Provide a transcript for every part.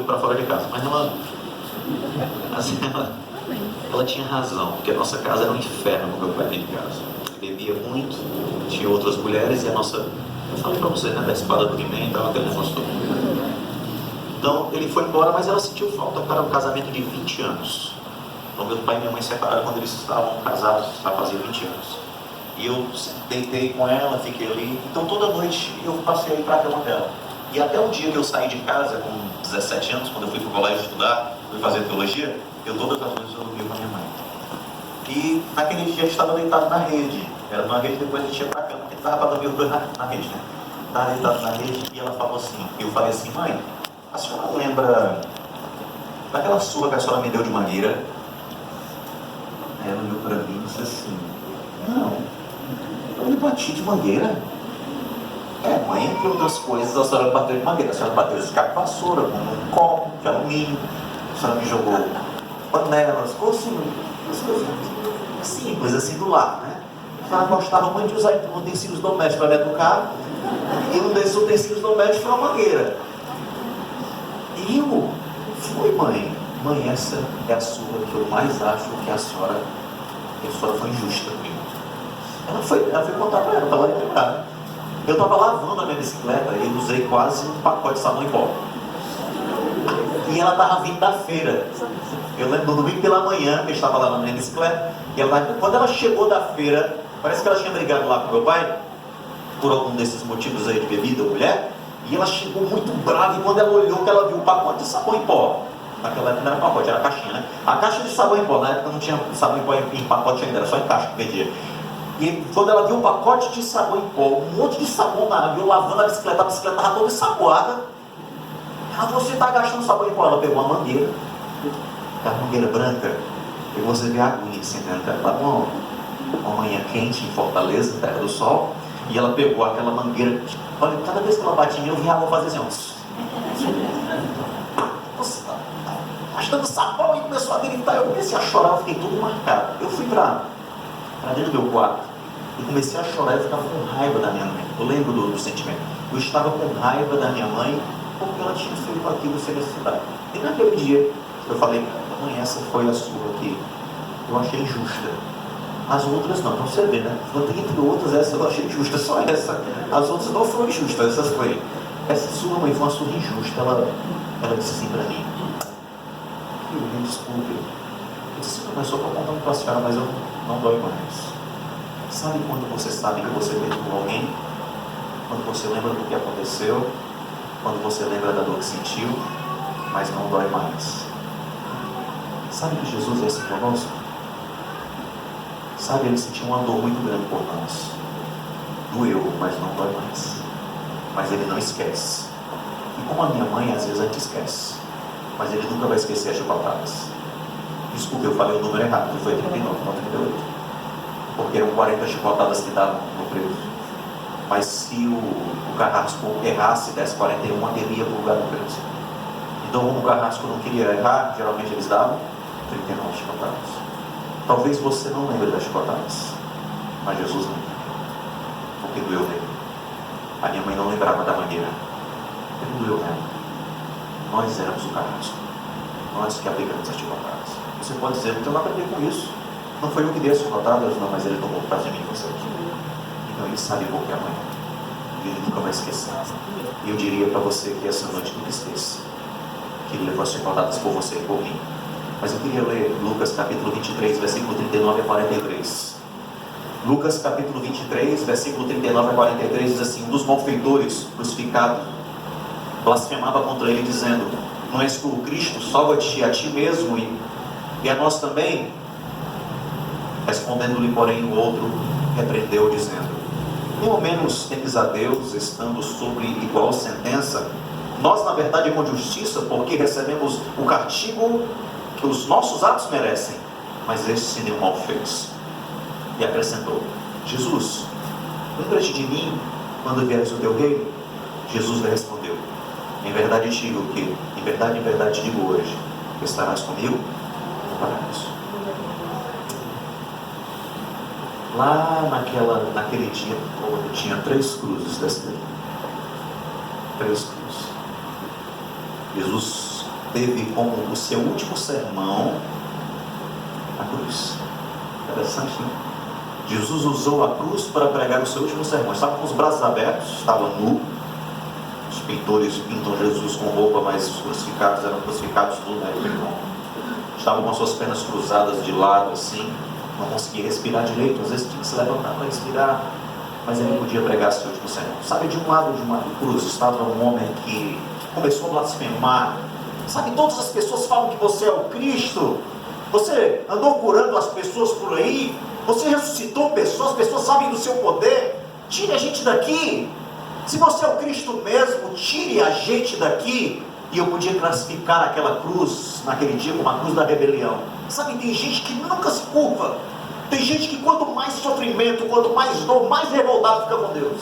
para fora de casa. Mas ela, assim, ela tinha razão, porque a nossa casa era um inferno com meu pai dentro de casa. Ele bebia muito, tinha outras mulheres e a nossa... Eu falei para você, né, da espada do He-Man e tal, aquele negócio todo. Então ele foi embora, mas ela sentiu falta para um casamento de 20 anos. Então meu pai e minha mãe se separaram quando eles estavam casados, já fazia 20 anos. E eu deitei com ela, fiquei ali. Então toda noite eu passei para a cama dela. E até o dia que eu saí de casa, com 17 anos, quando eu fui para o colégio estudar, fui fazer teologia, eu todas as noites eu dormia com a minha mãe. E naquele dia eu estava deitado na rede. Era uma rede, depois a gente ia para a cama, porque estava para dormir os dois na rede, né? Estava deitado na rede e ela falou assim, eu falei assim, mãe, a senhora lembra daquela surra que a senhora me deu de mangueira? Ela olhou para mim e disse assim, não, eu lhe bati de mangueira. Mãe, entre outras coisas, a senhora bateu de mangueira. A senhora bateu esse cabo de vassoura com um copo de alumínio. A senhora me jogou panelas, coisas simples assim do lar, né? A senhora gostava muito de usar utensílios domésticos para dentro do carro. E um desses utensílios domésticos foi uma mangueira. E eu fui, mãe. Mãe, essa é a surra que eu mais acho que a senhora foi injusta comigo. Ela foi contar para ela lembrar. Eu estava lavando a minha bicicleta e eu usei quase um pacote de sabão em pó. E ela estava vindo da feira. Eu lembro no domingo pela manhã, que eu estava lavando a minha bicicleta, e quando ela chegou da feira, parece que ela tinha brigado lá com meu pai, por algum desses motivos aí de bebida, mulher, e ela chegou muito brava, e quando ela olhou, que ela viu o pacote de sabão em pó. Naquela época não era pacote, era caixinha, né? A caixa de sabão em pó, na época não tinha sabão em pó em pacote ainda, era só em caixa que vendia. E quando ela viu um pacote de sabão em pó, um monte de sabão na água, eu lavando a bicicleta estava toda ensaboada. Ela falou, você está gastando sabão em pó? Ela pegou uma mangueira, aquela mangueira branca, e você vê a aguinha assim dentro. Ela estava uma manhã quente em Fortaleza, terra do sol, e ela pegou aquela mangueira. Olha, cada vez que ela batia em mim, eu via a água fazer assim, gastando sabão, e começou a gritar. Eu comecei a chorar, eu fiquei todo marcado. Eu fui para dentro do meu quarto e comecei a chorar. Eu ficava com raiva da minha mãe. Eu lembro do sentimento. Eu estava com raiva da minha mãe porque ela tinha feito aquilo sem necessidade. E naquele dia eu falei, mãe, essa foi a surra que eu achei injusta. As outras não, então você vê, né? Entre outras, essa eu achei justa, só essa. As outras não foram injustas, essas foi. Essa sua mãe foi uma surra injusta. Ela disse assim para mim, filho, me desculpe. Eu disse, não, mas só estou contando para a senhora, mas eu não dói mais. Sabe quando você sabe que você perdoou alguém? Quando você lembra do que aconteceu, quando você lembra da dor que sentiu, mas não dói mais. Sabe que Jesus é assim conosco? Sabe, ele sentiu uma dor muito grande por nós. Doeu, mas não dói mais. Mas ele não esquece. E como a minha mãe, às vezes a gente esquece, mas ele nunca vai esquecer as chibatadas. Desculpa, eu falei o número errado, foi 39, não 38. Porque eram 40 chicotadas que davam no preso. Mas se o Carrasco errasse, desse 41, ele ia para o lugar do preso. Então, como o Carrasco não queria errar, geralmente eles davam 39 chicotadas. Talvez você não lembre das chicotadas, mas Jesus lembra, porque doeu nele. A minha mãe não lembrava da mangueira, ele doeu nela. Nós éramos o Carrasco, nós que aplicamos as chicotadas. Você pode dizer, não tem nada a ver com isso. Não foi eu que dei as chicotadas, não, mas ele tomou por causa de mim e você aqui. Então ele sabe por que amanhã. E ele nunca vai esquecer. E eu diria para você que essa noite nunca esqueça que ele levou as chicotadas por você e por mim. Mas eu queria ler Lucas capítulo 23, versículo 39 a 43. Lucas capítulo 23, versículo 39 a 43 diz assim, um dos malfeitores crucificado blasfemava contra ele dizendo, não és tu o Cristo? Salva-te a ti mesmo e a nós também. Respondendo-lhe, porém, o outro repreendeu, dizendo, pelo menos temes a Deus, estando sobre igual sentença. Nós, na verdade, com justiça, porque recebemos o castigo que os nossos atos merecem, mas este nenhum mal fez. E acrescentou, Jesus, lembra-te de mim quando vieres o teu reino? Jesus lhe respondeu, em verdade digo que, em verdade te digo hoje, que estarás comigo no paraíso. Lá naquele dia todo, tinha 3 cruzes dessa daí. 3 cruzes. Jesus teve como o seu último sermão a cruz. Interessante, né? Jesus usou a cruz para pregar o seu último sermão. Estava com os braços abertos, estava nu. Os pintores pintam Jesus com roupa, mas os crucificados eram crucificados nu, né? Estavam com as suas pernas cruzadas de lado, assim. Não conseguia respirar direito. Às vezes tinha que se levantar para respirar. Mas ele podia pregar seu último sermão. Sabe, de um lado de uma cruz estava um homem que começou a blasfemar. Sabe, todas as pessoas falam que você é o Cristo. Você andou curando as pessoas por aí. Você ressuscitou pessoas, as pessoas sabem do seu poder. Tire a gente daqui. Se você é o Cristo mesmo, tire a gente daqui. E eu podia classificar aquela cruz, naquele dia, como a cruz da rebelião. Sabe, tem gente que nunca se curva. Tem gente que quanto mais sofrimento, quanto mais dor, mais revoltado fica com Deus.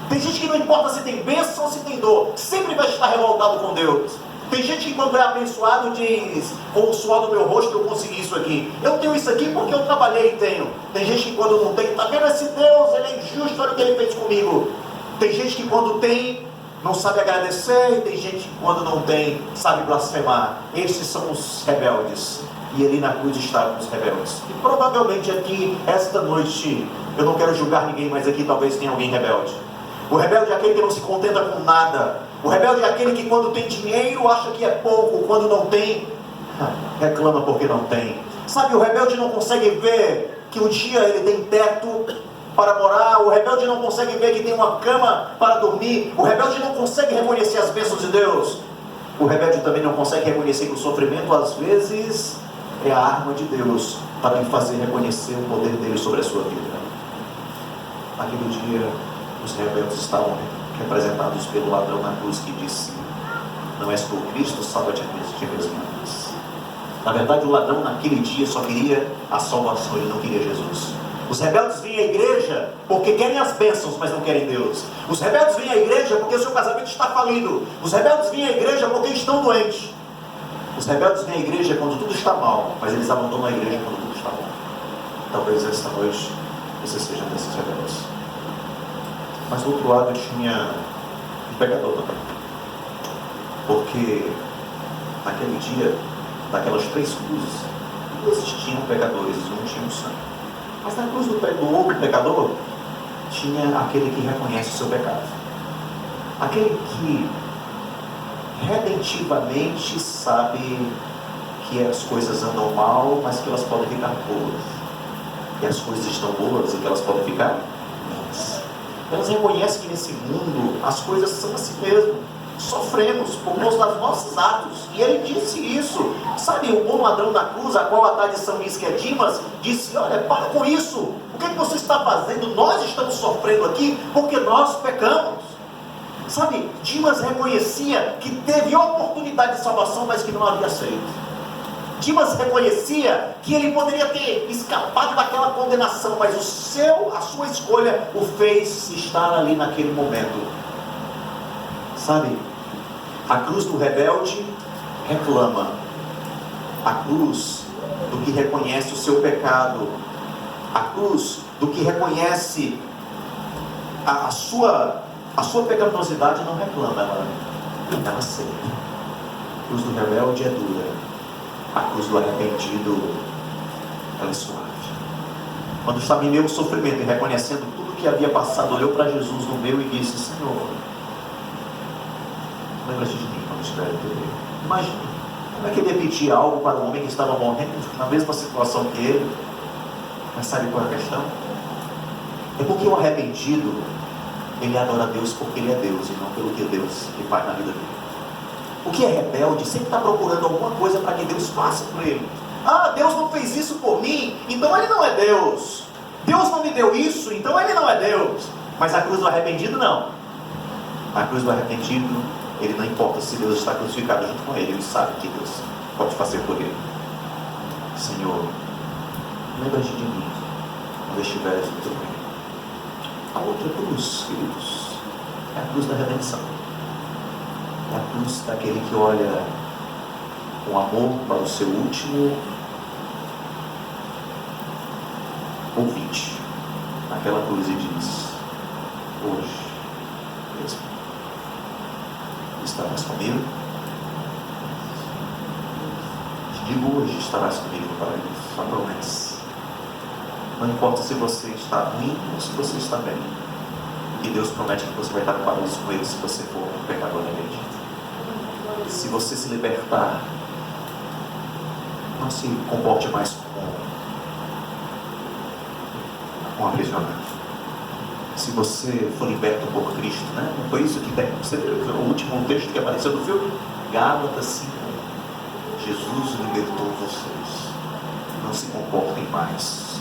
Tem gente que não importa se tem bênção ou se tem dor, sempre vai estar revoltado com Deus. Tem gente que quando é abençoado diz, com o suor do meu rosto eu consegui isso aqui. Eu tenho isso aqui porque eu trabalhei e tenho. Tem gente que quando não tem, está vendo esse Deus, ele é injusto, olha o que ele fez comigo. Tem gente que quando tem, não sabe agradecer. E tem gente que quando não tem, sabe blasfemar. Esses são os rebeldes. E ali na cruz estavam os rebeldes. E provavelmente aqui, esta noite, eu não quero julgar ninguém, mas aqui talvez tenha alguém rebelde. O rebelde é aquele que não se contenta com nada. O rebelde é aquele que quando tem dinheiro acha que é pouco, quando não tem, reclama porque não tem. Sabe, o rebelde não consegue ver que um dia ele tem teto para morar. O rebelde não consegue ver que tem uma cama para dormir. O rebelde não consegue reconhecer as bênçãos de Deus. O rebelde também não consegue reconhecer que o sofrimento às vezes é a arma de Deus para lhe fazer reconhecer o poder dele sobre a sua vida. Naquele dia, os rebeldes estavam representados pelo ladrão na cruz que disse: não és tu Cristo, salva-te a ti mesmo. Na verdade, o ladrão naquele dia só queria a salvação, ele não queria Jesus. Os rebeldes vêm à igreja porque querem as bênçãos, mas não querem Deus. Os rebeldes vêm à igreja porque o seu casamento está falido. Os rebeldes vêm à igreja porque estão doentes. Os rebeldes vêm à igreja quando tudo está mal, mas eles abandonam a igreja quando tudo está bom. Talvez esta noite você seja desses rebeldes. Mas do outro lado tinha um pecador também. Porque naquele dia, daquelas 3 cruzes, não existiam pecadores, não tinham sangue. Mas na cruz do outro pecador, tinha aquele que reconhece o seu pecado. Aquele que redentivamente sabe que as coisas andam mal, mas que elas podem ficar boas. E as coisas estão boas e que elas podem ficar boas. Elas reconhecem que nesse mundo as coisas são assim mesmo. Sofremos por causa dos nossos atos. E ele disse isso. Sabe, o bom ladrão da cruz, a qual a tradição diz que é Dimas, disse: olha, para com isso. O que é que você está fazendo? Nós estamos sofrendo aqui porque nós pecamos. Sabe, Dimas reconhecia que teve oportunidade de salvação, mas que não havia aceito. Dimas reconhecia que ele poderia ter escapado daquela condenação, mas a sua escolha o fez estar ali naquele momento. Sabe, a cruz do rebelde reclama. A cruz do que reconhece o seu pecado. A cruz do que reconhece a sua pecaminosidade não reclama, ela aceita. A cruz do rebelde é dura. A cruz do arrependido, ela é suave. Quando estava em meu sofrimento e reconhecendo tudo que havia passado, olhou para Jesus no meu e disse: Senhor, lembra-te de mim quando estiver em teu. Imagina, como é que ele ia pedir algo para um homem que estava morrendo na mesma situação que ele? Mas sabe qual é a questão? É porque o arrependido, ele adora a Deus porque ele é Deus e não pelo que Deus lhe faz na vida dele. O que é rebelde sempre está procurando alguma coisa para que Deus faça por ele. Ah, Deus não fez isso por mim, então ele não é Deus. Deus não me deu isso, então ele não é Deus. Mas a cruz do arrependido não. A cruz do arrependido, ele não importa se Deus está crucificado junto com ele sabe que Deus pode fazer por ele. Senhor, lembra-te de mim quando estiveres no teu reino. A outra cruz, queridos, é a cruz da redenção. É a cruz daquele que olha com amor para o seu último ouvinte naquela cruz e diz: hoje mesmo estarás comigo Digo hoje, estarás comigo no paraíso. A promessa. Não importa se você está ruim ou se você está bem. Que Deus promete que você vai estar no paraíso com Ele se você for um pecador arrependido. Se você se libertar, não se comporte mais como um aprisionado. Se você for liberto por Cristo, né? Não foi isso que tem. Você viu o último texto que apareceu no filme? Gálatas 5. Jesus libertou vocês. Não se comportem mais